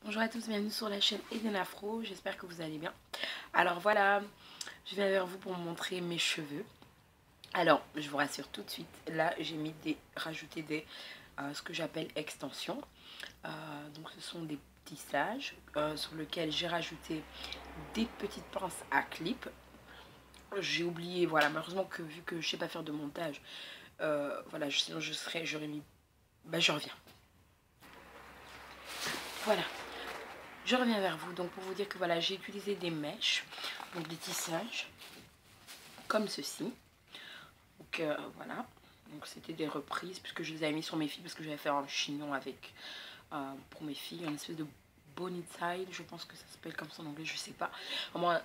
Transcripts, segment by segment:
Bonjour à tous, bienvenue sur la chaîne Eden Afro, j'espère que vous allez bien. Alors voilà, je viens vers vous pour vous montrer mes cheveux. Alors, je vous rassure tout de suite, là j'ai rajouté des, ce que j'appelle extensions. Donc ce sont des tissages sur lesquels j'ai rajouté des petites pinces à clip. J'ai oublié, voilà, malheureusement que vu que je sais pas faire de montage, voilà, sinon j'aurais mis, je reviens. Voilà. Je reviens vers vous donc pour vous dire que voilà, j'ai utilisé des mèches, donc des tissages comme ceci. Donc voilà, donc c'était des reprises puisque je les avais mis sur mes filles parce que j'avais fait un chignon avec pour mes filles, une espèce de bonnet style, je pense que ça s'appelle comme ça en anglais, je sais pas. Vraiment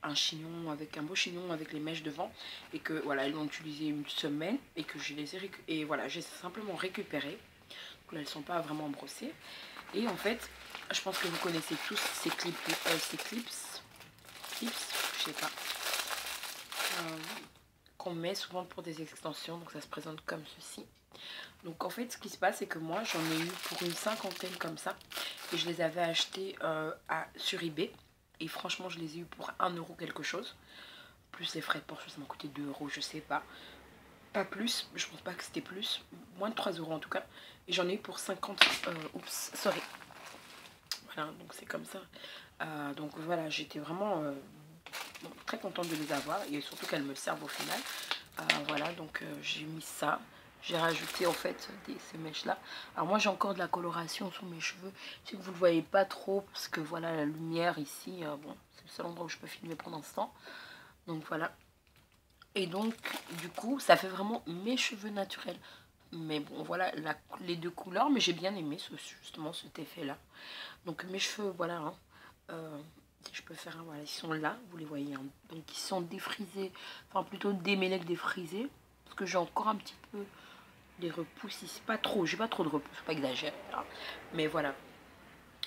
un chignon avec un beau chignon avec les mèches devant et que voilà, elles l'ont utilisé une semaine et que je les ai et voilà, j'ai simplement récupéré. Donc là, elles sont pas vraiment brossées. Et en fait, je pense que vous connaissez tous ces clips, je sais pas, qu'on met souvent pour des extensions. Donc ça se présente comme ceci. Donc en fait, ce qui se passe, c'est que moi, j'en ai eu pour une cinquantaine comme ça. Et je les avais achetés sur eBay. Et franchement, je les ai eu pour 1 euro quelque chose. Plus les frais de port, ça m'a coûté 2 euros, je sais pas. Pas plus, je pense pas que c'était plus. Moins de 3 euros en tout cas. Et j'en ai eu pour 50. Oups, sorry. Voilà, donc c'est comme ça. Donc voilà, j'étais vraiment très contente de les avoir et surtout qu'elles me servent au final. Voilà, donc j'ai mis ça. J'ai rajouté en fait ces mèches là. Alors moi j'ai encore de la coloration sur mes cheveux. Je sais que vous ne le voyez pas trop parce que voilà la lumière ici, bon c'est le seul endroit où je peux filmer pour l'instant. Donc voilà. Et donc du coup ça fait vraiment mes cheveux naturels. Mais bon voilà les deux couleurs, mais j'ai bien aimé justement cet effet là. Donc mes cheveux voilà. Hein, si je peux faire un, voilà, ils sont là, vous les voyez. Hein, donc ils sont défrisés, enfin plutôt démêlés que défrisés. Parce que j'ai encore un petit peu les repousses ici. Pas trop, j'ai pas trop de repousses, faut pas exagérer. Hein, mais voilà.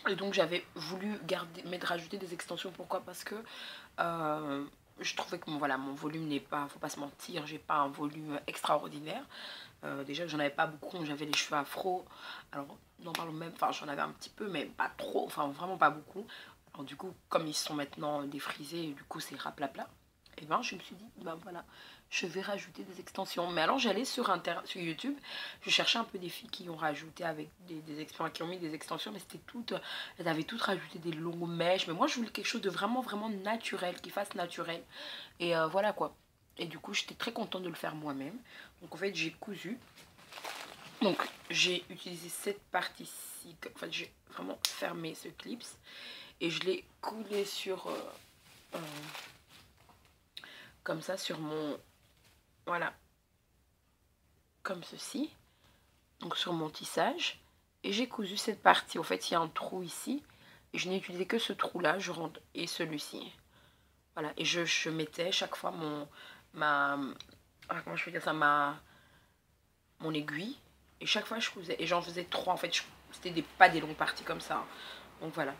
Et donc j'avais voulu rajouter des extensions. Pourquoi? Parce que je trouvais que voilà, mon volume n'est pas, faut pas se mentir, j'ai pas un volume extraordinaire. Déjà j'en avais pas beaucoup, j'avais les cheveux afro. Alors n'en parlons même, enfin j'en avais un petit peu, mais pas trop, enfin vraiment pas beaucoup. Alors du coup, comme ils sont maintenant défrisés, du coup c'est raplapla. Et ben je me suis dit, ben voilà, je vais rajouter des extensions. Mais alors j'allais sur YouTube, je cherchais un peu des filles qui ont rajouté avec des extensions, qui ont mis des extensions, mais c'était toutes, elles avaient toutes rajouté des longues mèches. Mais moi je voulais quelque chose de vraiment vraiment naturel, qui fasse naturel. Et voilà quoi. Et du coup j'étais très contente de le faire moi-même. Donc en fait j'ai cousu. Donc j'ai utilisé cette partie-ci, en fait j'ai vraiment fermé ce clips et je l'ai coulé sur comme ça sur mon, voilà, comme ceci, donc sur mon tissage, et j'ai cousu cette partie. En fait il y a un trou ici et je n'ai utilisé que ce trou là, je rentre, et celui-ci, voilà, et je mettais chaque fois comment je peux dire ça, mon aiguille, et chaque fois je cousais et j'en faisais 3 en fait. C'était pas des longues parties comme ça, hein. Donc voilà.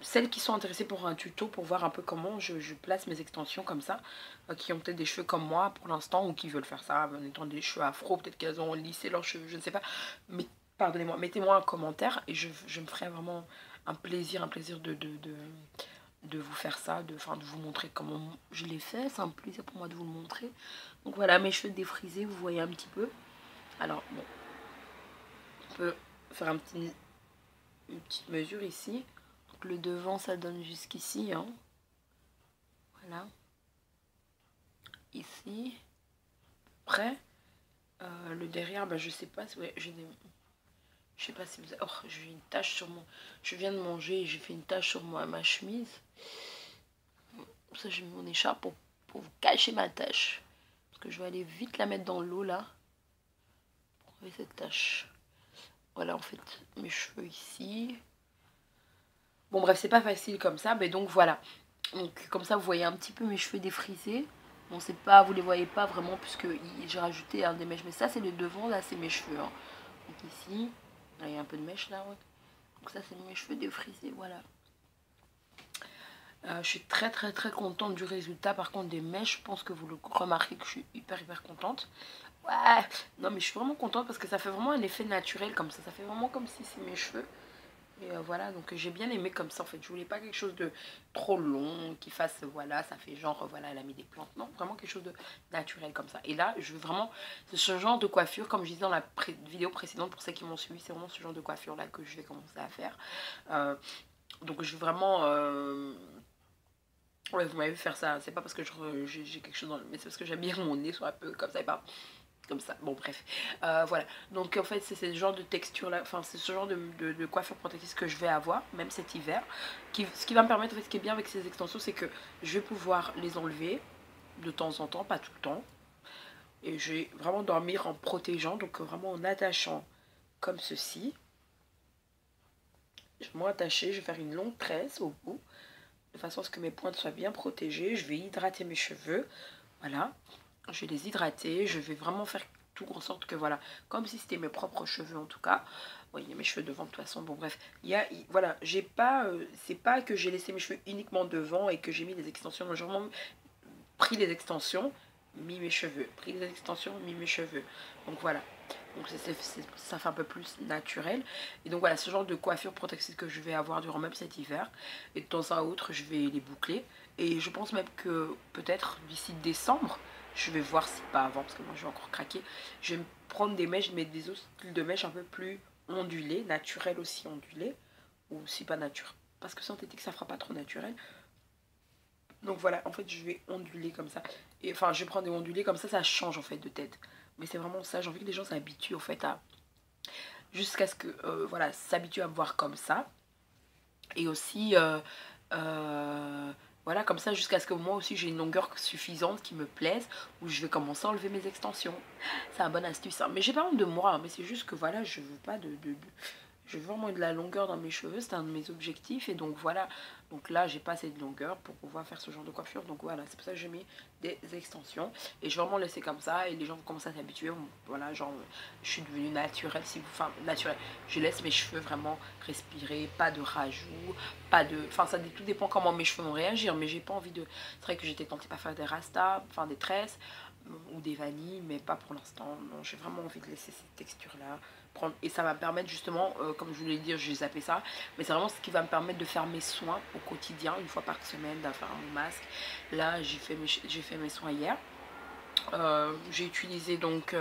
Celles qui sont intéressées pour un tuto pour voir un peu comment je place mes extensions comme ça, qui ont peut-être des cheveux comme moi pour l'instant ou qui veulent faire ça en étant des cheveux afro, peut-être qu'elles ont lissé leurs cheveux, je ne sais pas, mais pardonnez-moi, mettez-moi un commentaire et je me ferai vraiment un plaisir de vous faire ça, de vous montrer comment je l'ai fait. C'est un plaisir pour moi de vous le montrer. Donc voilà, mes cheveux défrisés, vous voyez un petit peu. Alors bon, on peut faire une petite mesure ici. Donc le devant ça donne jusqu'ici, hein. Voilà. Ici. Après, le derrière, je sais pas si ouais, je sais pas si vous avez... Oh, j'ai une tache sur mon... Je viens de manger et j'ai fait une tache sur ma chemise. Ça, j'ai mis mon écharpe pour vous cacher ma tache. Parce que je vais aller vite la mettre dans l'eau là. Pour enlever cette tache. Voilà, en fait, mes cheveux ici. Bon, bref, c'est pas facile comme ça, mais donc voilà. Donc, comme ça, vous voyez un petit peu mes cheveux défrisés. Bon, c'est pas, vous les voyez pas vraiment, puisque j'ai rajouté des mèches. Mais ça, c'est le devant, là, c'est mes cheveux. Hein. Donc, ici, là, il y a un peu de mèche là. Ouais. Donc, ça, c'est mes cheveux défrisés, voilà. Je suis très très très contente du résultat. Par contre des mèches, je pense que vous le remarquez que je suis hyper contente. Ouais, non mais je suis vraiment contente parce que ça fait vraiment un effet naturel comme ça. Ça fait vraiment comme si c'est mes cheveux. Et voilà, donc j'ai bien aimé comme ça en fait. Je voulais pas quelque chose de trop long, qui fasse, voilà, ça fait genre, voilà, elle a mis des plantes. Non, vraiment quelque chose de naturel comme ça. Et là, je veux vraiment, ce genre de coiffure, comme je disais dans la vidéo précédente, pour ceux qui m'ont suivi, c'est vraiment ce genre de coiffure là que je vais commencer à faire. Donc je veux vraiment... Ouais, vous m'avez vu faire ça, c'est pas parce que j'ai quelque chose dans le... Mais c'est parce que j'aime bien que mon nez soit un peu comme ça et pas comme ça, bon bref, voilà, donc en fait c'est ce genre de texture là, enfin c'est ce genre de coiffure protectrice que je vais avoir, même cet hiver, ce qui va me permettre, en fait, ce qui est bien avec ces extensions, c'est que je vais pouvoir les enlever de temps en temps, pas tout le temps, et je vais vraiment dormir en protégeant, donc vraiment en attachant comme ceci. Je vais m'attacher, je vais faire une longue tresse au bout, de façon à ce que mes pointes soient bien protégées. Je vais hydrater mes cheveux, voilà, je vais les hydrater, je vais vraiment faire tout en sorte que voilà, comme si c'était mes propres cheveux en tout cas. Bon, il y a mes cheveux devant de toute façon, bon bref, voilà, j'ai pas, c'est pas que j'ai laissé mes cheveux uniquement devant et que j'ai mis des extensions, j'ai vraiment pris les extensions, mis mes cheveux, pris les extensions, mis mes cheveux, donc voilà. Donc ça fait un peu plus naturel. Et donc voilà, ce genre de coiffure protectrice que je vais avoir durant même cet hiver. Et de temps à autre, je vais les boucler. Et je pense même que peut-être d'ici décembre, je vais voir si pas avant, parce que moi je vais encore craquer. Je vais me prendre des mèches, mais des autres styles de mèches un peu plus ondulées, naturelles aussi ondulées. Ou si pas nature. Parce que synthétique, ça fera pas trop naturel. Donc voilà, en fait, je vais onduler comme ça. Et enfin, je vais prendre des ondulés comme ça change en fait de tête. Mais c'est vraiment ça, j'ai envie que les gens s'habituent en fait à... Jusqu'à ce que, voilà, s'habituent à me voir comme ça. Et aussi, voilà, comme ça, jusqu'à ce que moi aussi j'ai une longueur suffisante qui me plaise, où je vais commencer à enlever mes extensions. C'est un bon astuce, hein. Mais j'ai pas honte de moi, hein, mais c'est juste que voilà, je veux pas je veux vraiment de la longueur dans mes cheveux, c'est un de mes objectifs. Et donc voilà, donc là j'ai pas assez de longueur pour pouvoir faire ce genre de coiffure. Donc voilà, c'est pour ça que j'ai mis des extensions. Et je vais vraiment laisser comme ça et les gens vont commencer à s'habituer. Voilà, genre je suis devenue naturelle, enfin naturelle. Je laisse mes cheveux vraiment respirer, pas de rajout, pas de... Enfin ça tout dépend comment mes cheveux vont réagir. Mais j'ai pas envie de... C'est vrai que j'étais tentée par faire des rastas, enfin des tresses ou des vanilles, mais pas pour l'instant. Non, j'ai vraiment envie de laisser cette texture là. Et ça va me permettre justement, comme je voulais dire, j'ai zappé ça, mais c'est vraiment ce qui va me permettre de faire mes soins au quotidien, une fois par semaine, de faire mon masque. Là j'ai fait mes soins hier. J'ai utilisé donc,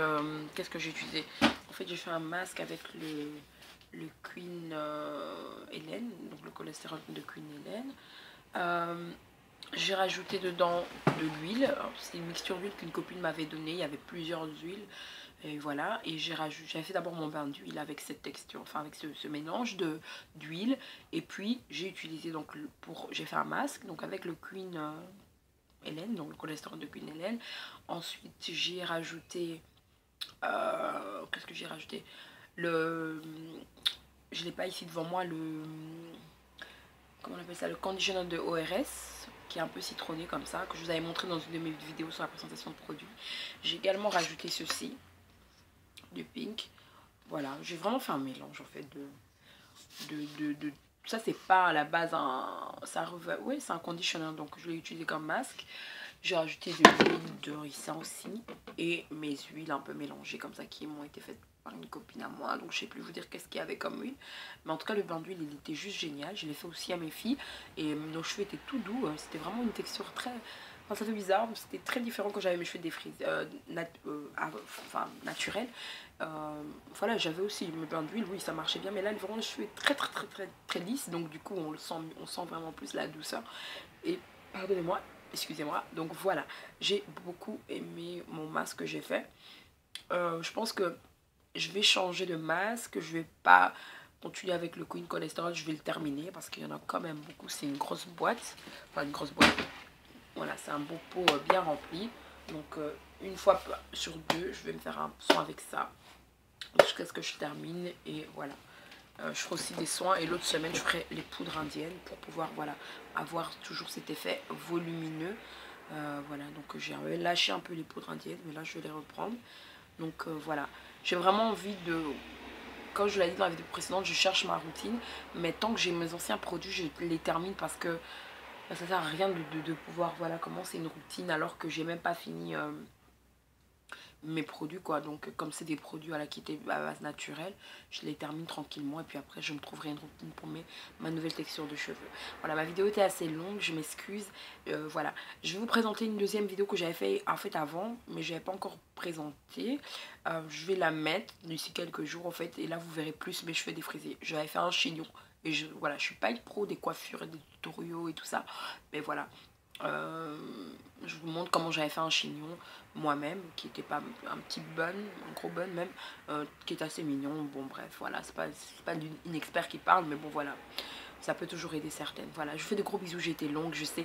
qu'est-ce que j'ai utilisé? En fait j'ai fait un masque avec le Queen Hélène, donc le cholestérol de Queen Hélène. J'ai rajouté dedans de l'huile, c'est une mixture d'huile qu'une copine m'avait donnée, il y avait plusieurs huiles. Et voilà, et j'ai fait d'abord mon bain d'huile avec cette texture, enfin avec ce mélange d'huile. Et puis j'ai utilisé donc j'ai fait un masque donc avec le Queen Hélène, donc le cholestérol de Queen Hélène. Ensuite j'ai rajouté, qu'est-ce que j'ai rajouté, je l'ai pas ici devant moi, comment on appelle ça, le conditioner de ORS, qui est un peu citronné comme ça, que je vous avais montré dans une de mes vidéos sur la présentation de produits. J'ai également rajouté ceci, du pink. Voilà, j'ai vraiment fait un mélange en fait ça c'est pas à la base oui, c'est un conditioner, donc je l'ai utilisé comme masque. J'ai rajouté de l'huile de ricin aussi et mes huiles un peu mélangées comme ça qui m'ont été faites par une copine à moi, donc je sais plus vous dire qu'est-ce qu'il y avait comme huile, mais en tout cas le bain d'huile il était juste génial. Je l'ai fait aussi à mes filles et nos cheveux étaient tout doux, c'était vraiment une texture très... Enfin, ça fait bizarre, c'était très différent quand j'avais mes cheveux défrisés, enfin naturels. Voilà, j'avais aussi mes bains d'huile, oui ça marchait bien, mais là vraiment le cheveu est très lisse, donc du coup on sent vraiment plus la douceur. Et pardonnez-moi, excusez-moi, donc voilà, j'ai beaucoup aimé mon masque que j'ai fait. Je pense que je vais changer de masque, je vais pas continuer avec le Queen Cholesterol, je vais le terminer parce qu'il y en a quand même beaucoup. C'est une grosse boîte, enfin une grosse boîte, voilà, c'est un beau pot bien rempli. Donc une fois sur deux, je vais me faire un soin avec ça jusqu'à ce que je termine. Et voilà, je ferai aussi des soins et l'autre semaine je ferai les poudres indiennes pour pouvoir, voilà, avoir toujours cet effet volumineux. Voilà, donc j'ai lâché un peu les poudres indiennes, mais là je vais les reprendre. Donc voilà, j'ai vraiment envie de... Comme je l'ai dit dans la vidéo précédente, je cherche ma routine, mais tant que j'ai mes anciens produits, je les termine parce que ça sert à rien de pouvoir, voilà, commencer une routine alors que j'ai même pas fini mes produits quoi. Donc comme c'est des produits qui étaient à base naturelle, je les termine tranquillement et puis après je me trouverai une routine pour ma nouvelle texture de cheveux. Voilà, ma vidéo était assez longue, je m'excuse. Voilà, je vais vous présenter une deuxième vidéo que j'avais fait en fait avant, mais je n'avais pas encore présenté. Je vais la mettre d'ici quelques jours en fait, et là vous verrez plus mes cheveux défrisés. J'avais fait un chignon et voilà, je suis pas une pro des coiffures et des tutoriaux et tout ça, mais voilà. Je vous montre comment j'avais fait un chignon moi-même, qui était pas un petit bun, un gros bun même, qui est assez mignon. Bon bref, voilà, c'est pas une expert qui parle, mais bon voilà, ça peut toujours aider certaines. Voilà, je vous fais de gros bisous, j'ai été longue, je sais,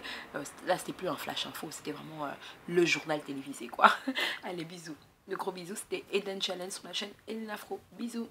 là c'était plus un flash info, c'était vraiment le journal télévisé quoi. Allez, bisous, de gros bisous, c'était Eden Challenge sur la chaîne Eden Afro, bisous.